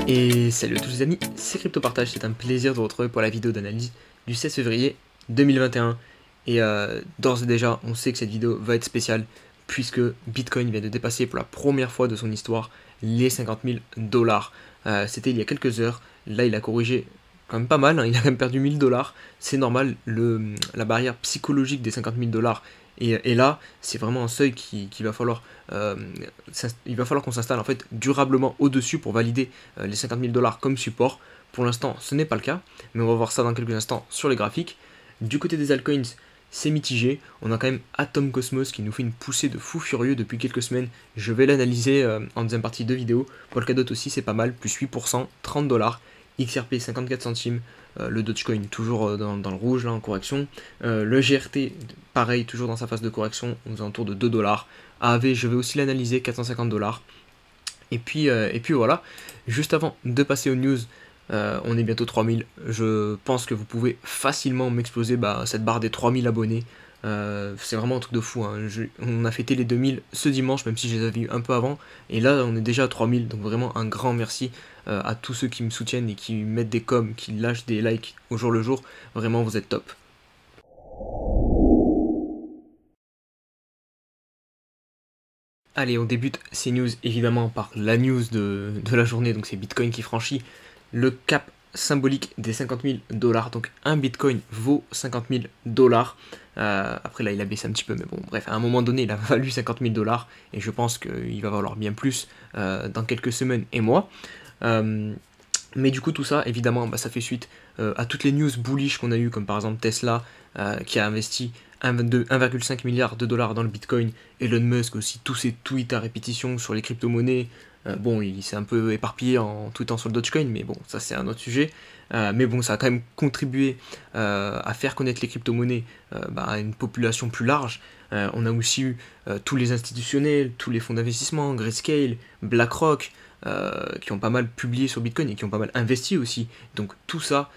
Et salut à tous les amis, c'est CryptoPartage, c'est un plaisir de vous retrouver pour la vidéo d'analyse du 16 février 2021. Et d'ores et déjà, on sait que cette vidéo va être spéciale puisque Bitcoin vient de dépasser pour la première fois de son histoire les 50 000 dollars. C'était il y a quelques heures, là il a corrigé quand même pas mal, hein, il a quand même perdu 1000 dollars. C'est normal, la barrière psychologique des 50 000 dollars. Et là, c'est vraiment un seuil qu'il va falloir, il va falloir qu'on s'installe en fait durablement au-dessus pour valider les 50 000 dollars comme support. Pour l'instant, ce n'est pas le cas, mais on va voir ça dans quelques instants sur les graphiques. Du côté des altcoins, c'est mitigé. On a quand même Atom Cosmos qui nous fait une poussée de fou furieux depuis quelques semaines. Je vais l'analyser en deuxième partie de vidéo. Polkadot aussi, c'est pas mal, plus 8%, 30 dollars. XRP 54 centimes, le Dogecoin toujours dans le rouge là en correction, le GRT pareil toujours dans sa phase de correction aux alentours de 2 dollars, AAV je vais aussi l'analyser 450 dollars, et puis voilà, juste avant de passer aux news, on est bientôt 3000, je pense que vous pouvez facilement m'exploser cette barre des 3000 abonnés. C'est vraiment un truc de fou, hein. On a fêté les 2000 ce dimanche, même si je les avais eu un peu avant, et là on est déjà à 3000, donc vraiment un grand merci à tous ceux qui me soutiennent et qui mettent des coms, qui lâchent des likes au jour le jour. Vraiment, vous êtes top. Allez, on débute ces news évidemment par la news de la journée, donc c'est Bitcoin qui franchit le cap symbolique des 50 000 dollars, donc un Bitcoin vaut 50 000 dollars. Après là il a baissé un petit peu, mais bon bref, à un moment donné il a valu 50 000 dollars, et je pense qu'il va valoir bien plus dans quelques semaines et mois. Mais du coup tout ça évidemment ça fait suite à toutes les news bullish qu'on a eu, comme par exemple Tesla qui a investi 1,5 milliard de dollars dans le Bitcoin, Elon Musk aussi, tous ses tweets à répétition sur les crypto-monnaies. Bon, il s'est un peu éparpillé en tweetant sur le Dogecoin, mais bon, ça c'est un autre sujet. Mais bon, ça a quand même contribué à faire connaître les crypto-monnaies à une population plus large. On a aussi eu tous les institutionnels, tous les fonds d'investissement, Grayscale, BlackRock, qui ont pas mal publié sur Bitcoin et qui ont pas mal investi aussi. Donc tout ça,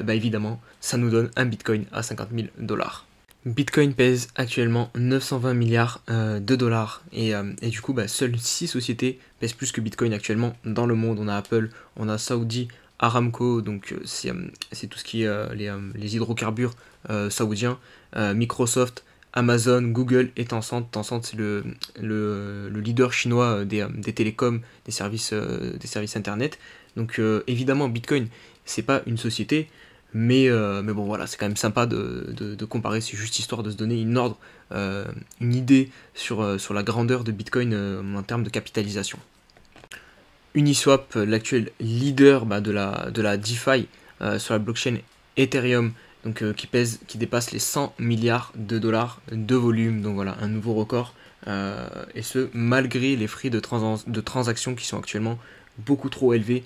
évidemment, ça nous donne un Bitcoin à 50 000 dollars. Bitcoin pèse actuellement 920 milliards de dollars, et du coup seules 6 sociétés pèsent plus que Bitcoin actuellement dans le monde. On a Apple, on a Saudi Aramco, donc c'est tout ce qui est les hydrocarbures saoudiens, Microsoft, Amazon, Google et Tencent. Tencent c'est le leader chinois des télécoms, des services internet. Donc évidemment Bitcoin c'est pas une société, mais bon voilà, c'est quand même sympa de comparer, c'est juste histoire de se donner une idée sur la grandeur de Bitcoin en termes de capitalisation. Uniswap, l'actuel leader de la DeFi sur la blockchain Ethereum, donc qui dépasse les 100 milliards de dollars de volume, donc voilà, un nouveau record, et ce malgré les frais de transaction qui sont actuellement beaucoup trop élevés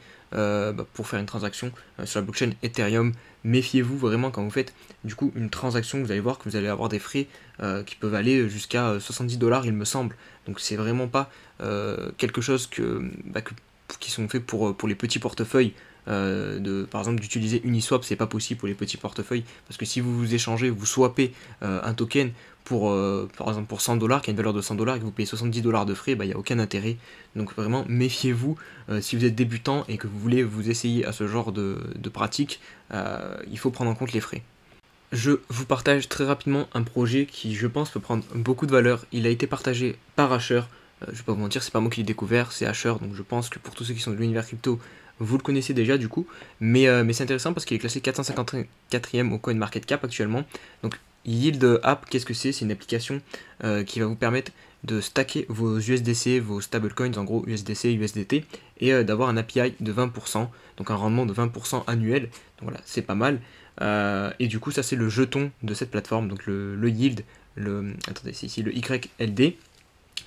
pour faire une transaction sur la blockchain Ethereum. Méfiez-vous vraiment quand vous faites du coup une transaction, vous allez voir que vous allez avoir des frais qui peuvent aller jusqu'à 70 dollars il me semble, donc c'est vraiment pas quelque chose qui sont faits pour les petits portefeuilles. Par exemple d'utiliser Uniswap, c'est pas possible pour les petits portefeuilles, parce que si vous échangez, vous swappez un token pour par exemple pour 100 dollars qui a une valeur de 100 dollars et que vous payez 70 dollars de frais, il n'y a aucun intérêt. Donc vraiment méfiez-vous si vous êtes débutant et que vous voulez vous essayer à ce genre de pratique, il faut prendre en compte les frais. Je vous partage très rapidement un projet qui, je pense, peut prendre beaucoup de valeur. Il a été partagé par Asher. Je vais pas vous mentir, c'est pas moi qui l'ai découvert, c'est Asher. Donc je pense que pour tous ceux qui sont de l'univers crypto, vous le connaissez déjà du coup. Mais c'est intéressant parce qu'il est classé 454e au CoinMarketCap actuellement. Donc Yield App, qu'est-ce que c'est? C'est une application qui va vous permettre de stacker vos USDC, vos stablecoins, en gros USDC, USDT, et d'avoir un API de 20%, donc un rendement de 20% annuel. Donc voilà, c'est pas mal. Et du coup, ça c'est le jeton de cette plateforme, donc le yield, attendez, c'est ici le YLD.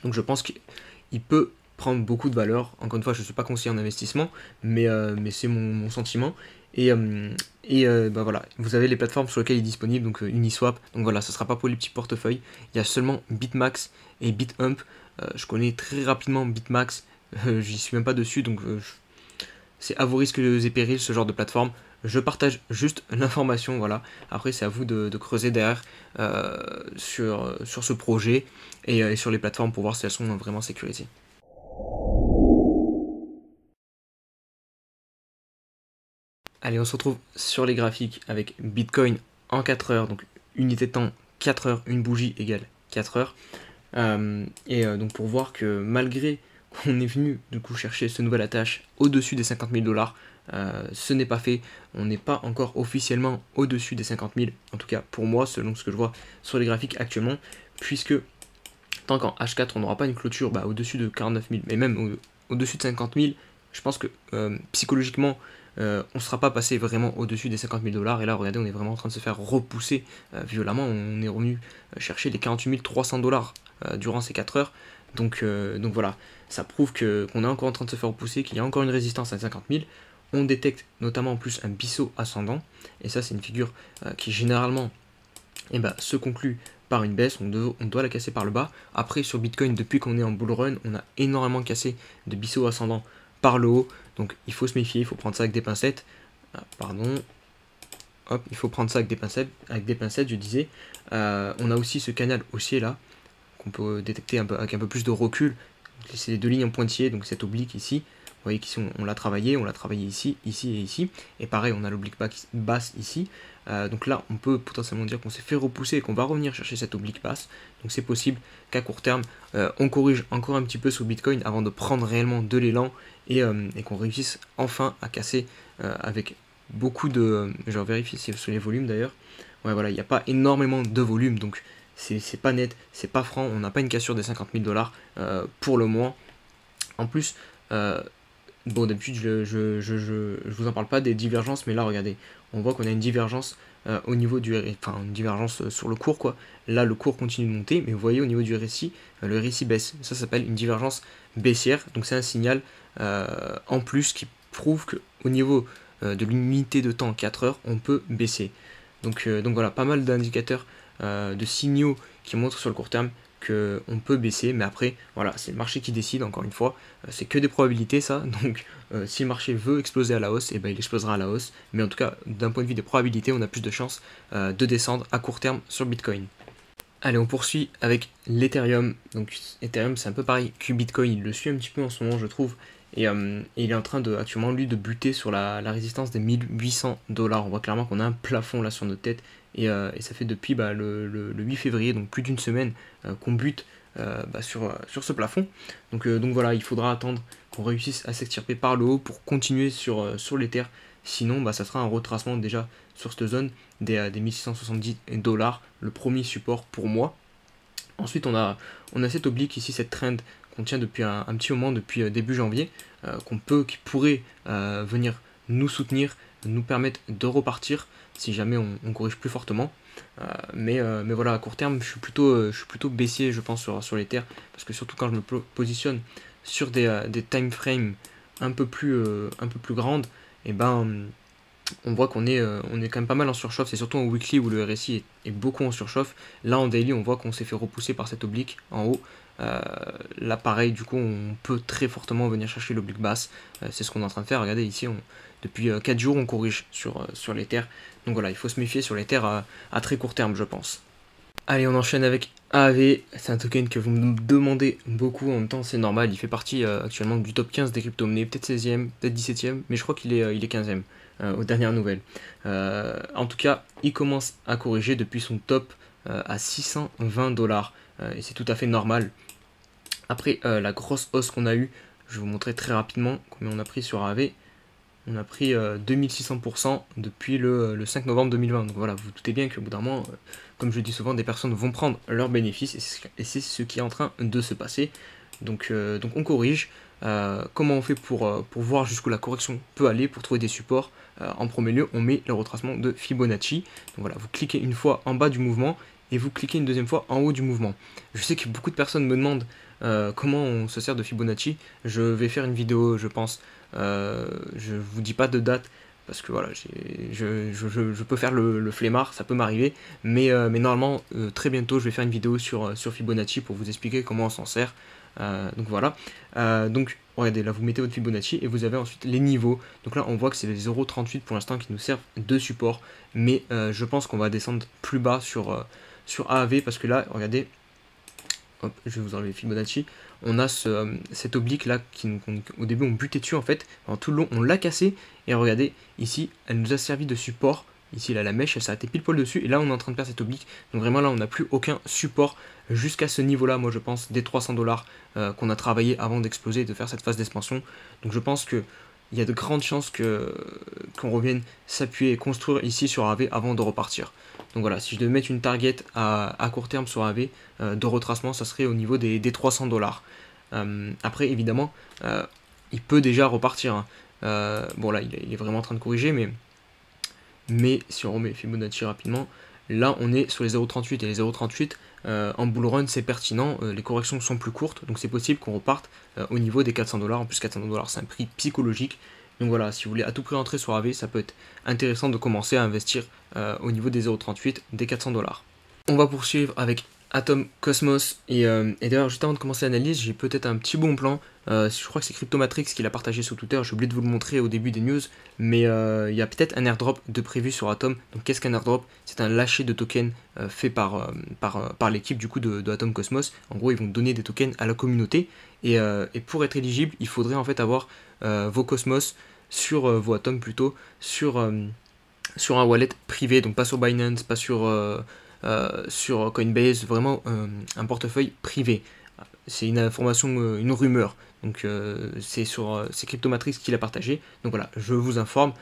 Donc je pense qu'il peut prendre beaucoup de valeur. Encore une fois, je ne suis pas conseiller en investissement, mais c'est mon sentiment. Et voilà, vous avez les plateformes sur lesquelles il est disponible, donc Uniswap. Donc voilà, ce ne sera pas pour les petits portefeuilles. Il y a seulement BitMax et BitHump. Je connais très rapidement BitMax, j'y suis même pas dessus, donc c'est à vos risques et périls ce genre de plateforme. Je partage juste l'information, voilà. Après, c'est à vous de creuser derrière sur ce projet et sur les plateformes pour voir si elles sont vraiment sécurisées. Allez, on se retrouve sur les graphiques avec Bitcoin en 4 heures, donc unité de temps 4 heures, une bougie égale 4 heures. Donc pour voir que malgré qu'on est venu du coup chercher ce nouvel attache au-dessus des 50 000 $, ce n'est pas fait. On n'est pas encore officiellement au-dessus des 50 000, en tout cas pour moi, selon ce que je vois sur les graphiques actuellement, puisque tant qu'en H4 on n'aura pas une clôture au-dessus de 49 000, mais même au-dessus de 50 000, je pense que psychologiquement on ne sera pas passé vraiment au-dessus des 50 000 $. Et là, regardez, on est vraiment en train de se faire repousser violemment. On est revenu chercher les 48 300 $ durant ces 4 heures. Donc voilà, ça prouve qu'on est encore en train de se faire repousser, qu'il y a encore une résistance à 50 000. On détecte notamment en plus un biseau ascendant. Et ça, c'est une figure qui généralement se conclut par une baisse. On doit la casser par le bas. Après, sur Bitcoin, depuis qu'on est en bull run, on a énormément cassé de biseau ascendant par le haut, donc il faut se méfier, il faut prendre ça avec des pincettes. Il faut prendre ça avec des pincettes, je disais. On a aussi ce canal haussier là, qu'on peut détecter avec un peu plus de recul. C'est les deux lignes en pointillé, donc cette oblique ici. Vous voyez qu'ici on l'a travaillé ici, ici et ici. Et pareil, on a l'oblique basse ici. Donc là, on peut potentiellement dire qu'on s'est fait repousser et qu'on va revenir chercher cette oblique basse. Donc c'est possible qu'à court terme, on corrige encore un petit peu sur Bitcoin avant de prendre réellement de l'élan et qu'on réussisse enfin à casser avec beaucoup de... Je vais vérifier sur les volumes d'ailleurs. Ouais, voilà, il n'y a pas énormément de volume, donc c'est pas net, c'est pas franc. On n'a pas une cassure des 50 000 $ pour le moins. En plus... Bon, d'habitude, je vous en parle pas des divergences, mais là, regardez, on voit qu'on a une divergence au niveau du RSI, enfin, une divergence sur le cours, quoi. Là, le cours continue de monter, mais vous voyez, au niveau du RSI, le RSI baisse. Ça s'appelle une divergence baissière, donc c'est un signal en plus qui prouve qu'au niveau de l'unité de temps 4 heures, on peut baisser. Donc voilà, pas mal d'indicateurs, de signaux qui montrent sur le court terme qu'on peut baisser, mais après voilà, c'est le marché qui décide, encore une fois, c'est que des probabilités ça, donc si le marché veut exploser à la hausse, et il explosera à la hausse, mais en tout cas d'un point de vue des probabilités, on a plus de chances de descendre à court terme sur Bitcoin. Allez, on poursuit avec l'Ethereum. Donc Ethereum, c'est un peu pareil que Bitcoin, il le suit un petit peu en ce moment, je trouve, et il est en train actuellement lui de buter sur la résistance des 1800 $. On voit clairement qu'on a un plafond là sur notre tête, et ça fait depuis le 8 février, donc plus d'une semaine, qu'on bute sur ce plafond. Donc voilà, il faudra attendre qu'on réussisse à s'extirper par le haut pour continuer sur l'Ether. Sinon, ça sera un retracement déjà sur cette zone des 1670 $, le premier support pour moi. Ensuite, on a cette oblique ici, cette trend qu'on tient depuis un petit moment, depuis début janvier, qui pourrait venir nous soutenir, nous permettre de repartir si jamais on corrige plus fortement. Mais voilà, à court terme, je suis plutôt baissier, je pense, sur l'Ether, parce que surtout quand je me positionne sur des time frames un peu plus grandes, et on voit qu'on est quand même pas mal en surchauffe. C'est surtout en weekly où le RSI est beaucoup en surchauffe. Là en daily, on voit qu'on s'est fait repousser par cette oblique en haut. Là pareil, du coup on peut très fortement venir chercher l'oblique basse. C'est ce qu'on est en train de faire. Regardez ici, depuis 4 jours on corrige sur l'Ether. Donc voilà, il faut se méfier sur l'Ether à très court terme, je pense. Allez, on enchaîne avec AAV. C'est un token que vous me demandez beaucoup. En même temps, c'est normal. Il fait partie actuellement du top 15 des crypto-monnaies. Peut-être 16e, peut-être 17e, mais je crois qu'il est 15e aux dernières nouvelles. En tout cas, il commence à corriger depuis son top à 620 $. Et c'est tout à fait normal. Après la grosse hausse qu'on a eue, je vais vous montrer très rapidement combien on a pris sur AAV. On a pris 2600% depuis le 5 novembre 2020. Donc voilà, vous vous doutez bien qu'au bout d'un moment, comme je le dis souvent, des personnes vont prendre leurs bénéfices et c'est ce qui est en train de se passer. Donc on corrige. Comment on fait pour voir jusqu'où la correction peut aller, pour trouver des supports? En premier lieu, on met le retracement de Fibonacci. Donc voilà, vous cliquez une fois en bas du mouvement et vous cliquez une deuxième fois en haut du mouvement. Je sais que beaucoup de personnes me demandent comment on se sert de Fibonacci. Je vais faire une vidéo, je pense. Je vous dis pas de date parce que voilà, je peux faire le flemmard, ça peut m'arriver, mais normalement très bientôt je vais faire une vidéo sur Fibonacci pour vous expliquer comment on s'en sert. Donc voilà, donc regardez, là vous mettez votre Fibonacci et vous avez ensuite les niveaux. Donc là on voit que c'est les 0,38 pour l'instant qui nous servent de support, mais je pense qu'on va descendre plus bas sur AAV parce que là regardez, hop, je vais vous enlever Fibonacci, on a cet oblique là qui au début on butait dessus en fait, pendant tout le long on l'a cassé, et regardez ici elle nous a servi de support, ici là la mèche elle s'est arrêtée pile poil dessus, et là on est en train de perdre cet oblique, donc vraiment là on n'a plus aucun support jusqu'à ce niveau là, moi je pense des 300$ qu'on a travaillé avant d'exploser et de faire cette phase d'expansion, donc je pense que il y a de grandes chances qu'on revienne s'appuyer et construire ici sur AV avant de repartir. Donc voilà, si je devais mettre une target à court terme sur AV de retracement, ça serait au niveau des 300$. Après, évidemment, il peut déjà repartir. Hein. Bon là, il est vraiment en train de corriger, mais si on remet Fibonacci rapidement, là on est sur les 0,38 et les 0,38 en bull run c'est pertinent, les corrections sont plus courtes, donc c'est possible qu'on reparte au niveau des 400$. En plus 400$ c'est un prix psychologique, donc voilà, si vous voulez à tout prix entrer sur AV, ça peut être intéressant de commencer à investir au niveau des 0,38, des 400$. On va poursuivre avec Atom Cosmos, et d'ailleurs juste avant de commencer l'analyse, j'ai peut-être un petit bon plan, je crois que c'est Cryptomatrix qui l'a partagé sur Twitter, j'ai oublié de vous le montrer au début des news, mais il y a peut-être un airdrop de prévu sur Atom. Donc qu'est-ce qu'un airdrop? C'est un lâcher de tokens fait par l'équipe du coup de Atom Cosmos. En gros ils vont donner des tokens à la communauté, et pour être éligible il faudrait en fait avoir vos Cosmos sur vos Atom plutôt, sur un wallet privé, donc pas sur Binance, pas sur Coinbase, vraiment un portefeuille privé. C'est une information, une rumeur, donc c'est Cryptomatrix qui l'a partagé, donc voilà, je vous informe,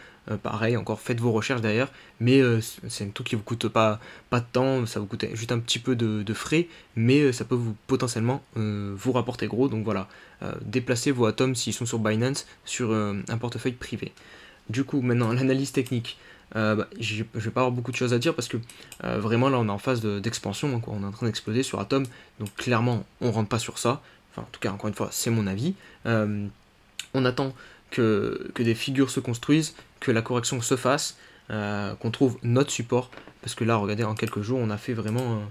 pareil, encore faites vos recherches derrière, mais c'est un truc qui vous coûte pas de temps, ça vous coûte juste un petit peu de frais, mais ça peut vous potentiellement vous rapporter gros, donc voilà, déplacez vos atomes s'ils sont sur Binance, sur un portefeuille privé. Du coup, maintenant, l'analyse technique. Je vais pas avoir beaucoup de choses à dire parce que vraiment là on est en phase d'expansion, on est en train d'exploser sur Atom, donc clairement on rentre pas sur ça, enfin en tout cas encore une fois c'est mon avis. On attend que des figures se construisent, que la correction se fasse, qu'on trouve notre support, parce que là regardez en quelques jours on a fait vraiment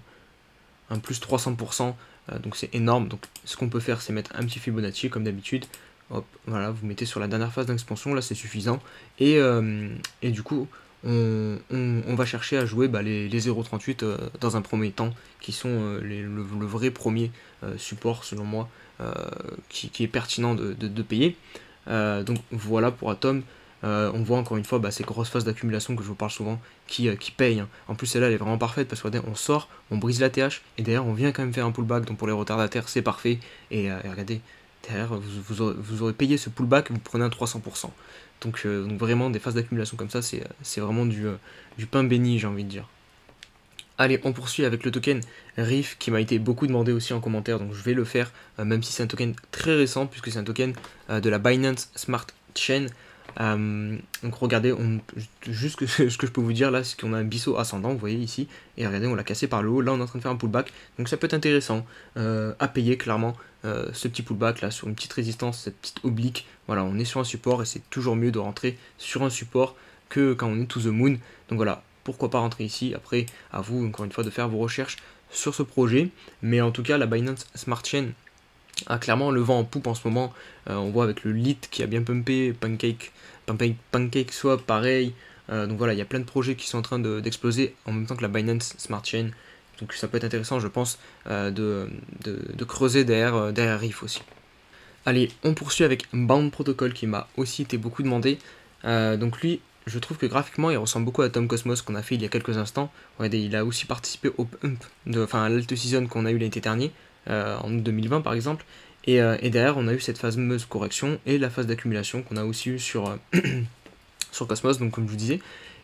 un plus 300%, donc c'est énorme. Donc ce qu'on peut faire c'est mettre un petit Fibonacci comme d'habitude. Hop, voilà, vous mettez sur la dernière phase d'expansion, là c'est suffisant, et du coup on va chercher à jouer les 0,38 dans un premier temps, qui sont le vrai premier support selon moi, qui est pertinent de payer. Donc voilà pour Atom. On voit encore une fois ces grosses phases d'accumulation que je vous parle souvent qui payent. Hein. En plus celle-là elle est vraiment parfaite parce qu'on sort, on brise la TH, et derrière on vient quand même faire un pullback, donc pour les retardataires c'est parfait, et regardez, derrière vous aurez payé ce pullback, vous prenez un 300%. Donc vraiment des phases d'accumulation comme ça, c'est vraiment du pain béni, j'ai envie de dire. Allez, on poursuit avec le token RIF qui m'a été beaucoup demandé aussi en commentaire, donc je vais le faire, même si c'est un token très récent, puisque c'est un token de la Binance Smart Chain. Donc regardez, juste ce que je peux vous dire là, c'est qu'on a un biseau ascendant, vous voyez ici, et regardez, on l'a cassé par le haut, là on est en train de faire un pullback, donc ça peut être intéressant à payer clairement, ce petit pullback là sur une petite résistance, cette petite oblique. Voilà, on est sur un support et c'est toujours mieux de rentrer sur un support que quand on est to the moon. Donc voilà, pourquoi pas rentrer ici. Après, à vous encore une fois de faire vos recherches sur ce projet, mais en tout cas la Binance Smart Chain a clairement le vent en poupe en ce moment. On voit avec le lit qui a bien pumpé, Pancake Swap pareil, donc voilà, il y a plein de projets qui sont en train d'exploser en même temps que la Binance Smart Chain, donc ça peut être intéressant je pense de creuser derrière Riff aussi. Allez, on poursuit avec Bound Protocol qui m'a aussi été beaucoup demandé. Donc lui, je trouve que graphiquement il ressemble beaucoup à Atom Cosmos qu'on a fait il y a quelques instants. Regardez, il a aussi participé au pump, à l'alt season qu'on a eu l'été dernier, en août 2020 par exemple. Et derrière on a eu cette fameuse correction et la phase d'accumulation qu'on a aussi eu sur Cosmos, donc comme je vous disais.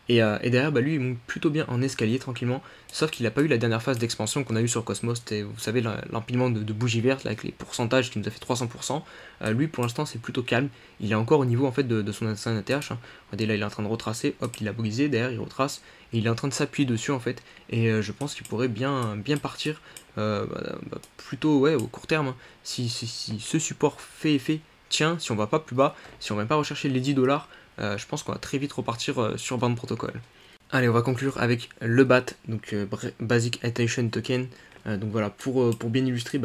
Et derrière, lui, il monte plutôt bien en escalier, tranquillement. Sauf qu'il n'a pas eu la dernière phase d'expansion qu'on a eu sur Cosmos. C'était, vous savez, l'empilement de bougies vertes, là, avec les pourcentages qui nous a fait 300%. Lui, pour l'instant, c'est plutôt calme. Il est encore au niveau, en fait, de son ancien ATH. Hein. Regardez, là, il est en train de retracer. Hop, il a brisé. Derrière, il retrace. Et il est en train de s'appuyer dessus, en fait. Et je pense qu'il pourrait bien partir plutôt au court terme. Hein. Si ce support fait effet, tiens, si on va pas plus bas, si on ne va pas rechercher les 10$, je pense qu'on va très vite repartir sur Bound Protocol. Allez, on va conclure avec le BAT, donc Basic Attention Token. Donc voilà, pour bien illustrer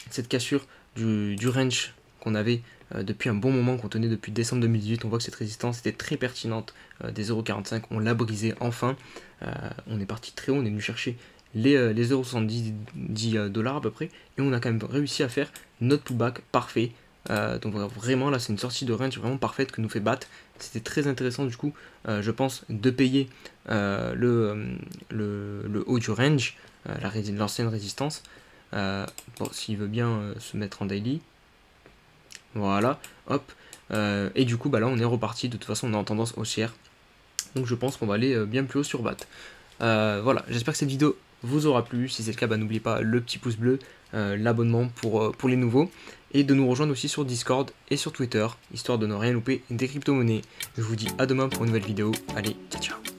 cette cassure du range qu'on avait depuis un bon moment, qu'on tenait depuis décembre 2018, on voit que cette résistance était très pertinente des 0,45, on l'a brisé enfin. On est parti très haut, on est venu chercher les 0,70 dollars à peu près, et on a quand même réussi à faire notre pullback parfait. Donc vraiment là c'est une sortie de range vraiment parfaite que nous fait BAT. C'était très intéressant du coup, je pense, de payer le haut du range, l'ancienne résistance. Bon, s'il veut bien se mettre en daily, voilà, hop, et du coup bah là on est reparti. De toute façon on est en tendance haussière, donc je pense qu'on va aller bien plus haut sur BAT. Voilà, j'espère que cette vidéo vous aura plu. Si c'est le cas, bah, n'oubliez pas le petit pouce bleu, l'abonnement pour les nouveaux, et de nous rejoindre aussi sur Discord et sur Twitter, histoire de ne rien louper des crypto-monnaies. Je vous dis à demain pour une nouvelle vidéo. Allez, ciao ciao.